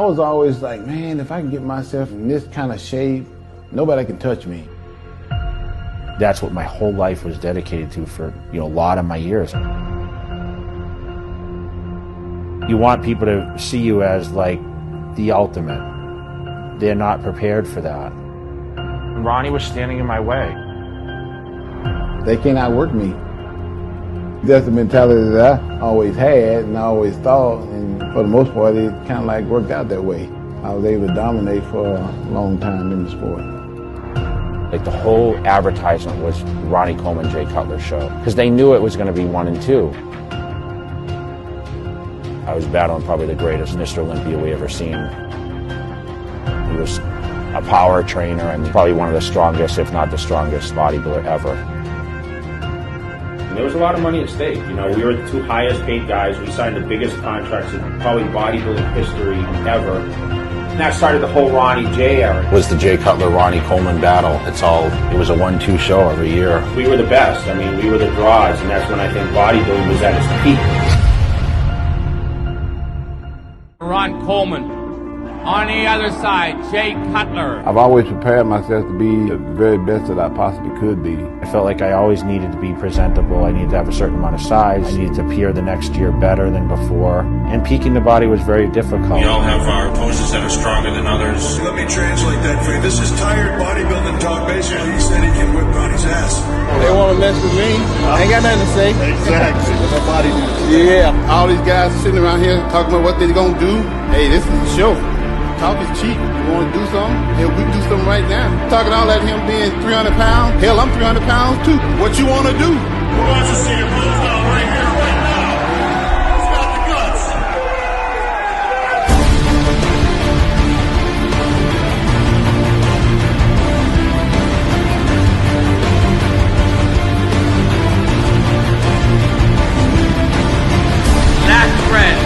was always like, man, if I can get myself in this kind of shape, nobody can touch me. That's what my whole life was dedicated to for, a lot of my years. You want people to see you as like the ultimate. They're not prepared for that. Ronnie was standing in my way. They can't outwork me. That's the mentality that I always had and I always thought, and for the most part, it kind of like worked out that way. I was able to dominate for a long time in the sport. Like the whole advertisement was Ronnie Coleman, Jay Cutler show, because they knew it was going to be 1 and 2. I was battling probably the greatest Mr. Olympia we ever seen. He was a power trainer and probably one of the strongest, if not the strongest, bodybuilder ever. There was a lot of money at stake. We were the 2 highest paid guys. We signed the biggest contracts in probably bodybuilding history ever. And that started the whole Ronnie Jay era. It was the Jay Cutler, Ronnie Coleman battle. It was a 1-2 show every year. We were the best. We were the draws, and that's when I think bodybuilding was at its peak. Ron Coleman. On the other side, Jay Cutler. I've always prepared myself to be the very best that I possibly could be. I felt like I always needed to be presentable. I needed to have a certain amount of size. I needed to appear the next year better than before. And peaking the body was very difficult. We all have our opponents that are stronger than others. Let me translate that for you. This is tired bodybuilding talk. Basically, he said he can whip Ronnie's ass. They want to mess with me. I ain't got nothing to say. Exactly. Nobody does. Yeah. All these guys sitting around here talking about what they're going to do. Hey, this is a show. Talk is cheap. You want to do something? Hell, we can do something right now. Talking all that him being 300 pounds. Hell, I'm 300 pounds too. What you want to do? Who wants to see your moves now, right here, right now? Who's got the guts? Last friend.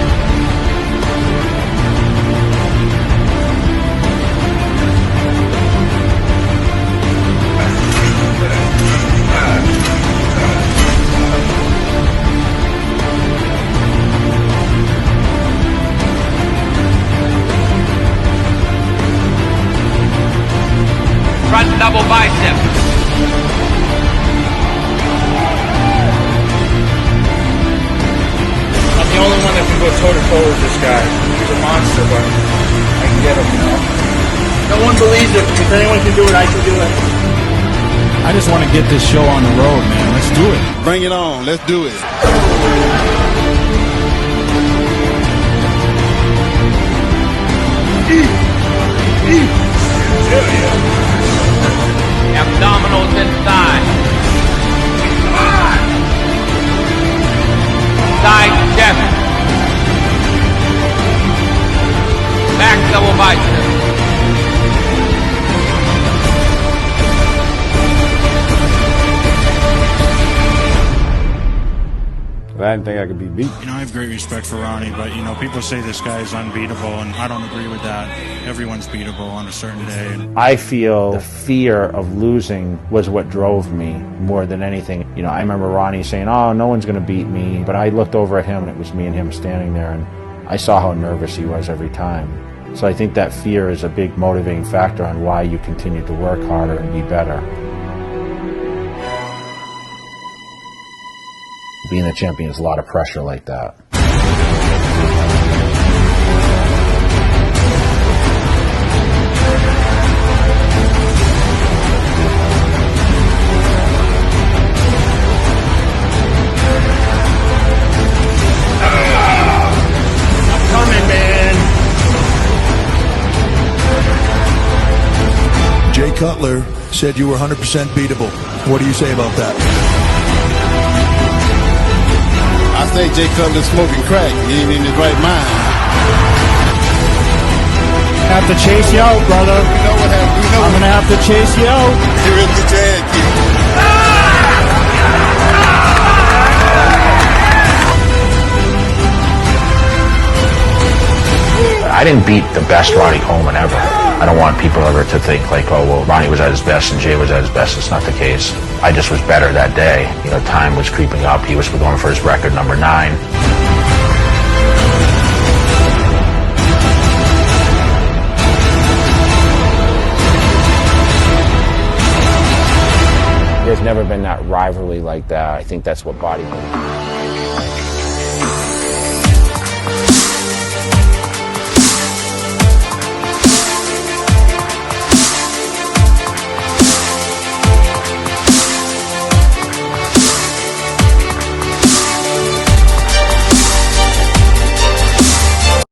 Front double bicep. I'm the only one that can go toe-to-toe with this guy. He's a monster, but I can get him, No one believes it. If anyone can do it, I can do it. I just want to get this show on the road, man. Let's do it. Bring it on. Let's do it. Abdominals inside. Side chest. Back double bicep. I didn't think I could be beat. I have great respect for Ronnie, but, people say this guy is unbeatable, and I don't agree with that. Everyone's beatable on a certain day. I feel the fear of losing was what drove me more than anything. I remember Ronnie saying, oh, no one's going to beat me. But I looked over at him, and it was me and him standing there, and I saw how nervous he was every time. So I think that fear is a big motivating factor on why you continue to work harder and be better. Being a champion is a lot of pressure like that. I'm coming, man. Jay Cutler said you were 100% beatable. What do you say about that? I say Jay Cutler smoking crack. He ain't in his right mind. Have to chase you out, brother. We know what happened. I'm going to have to chase you out. He really get your head kicked. I didn't beat the best Ronnie Coleman ever. I don't want people ever to think like, oh, well, Ronnie was at his best and Jay was at his best. It's not the case. I just was better that day. Time was creeping up. He was going for his record number 9. never been that rivalry like that. I think that's what bodybuilding is.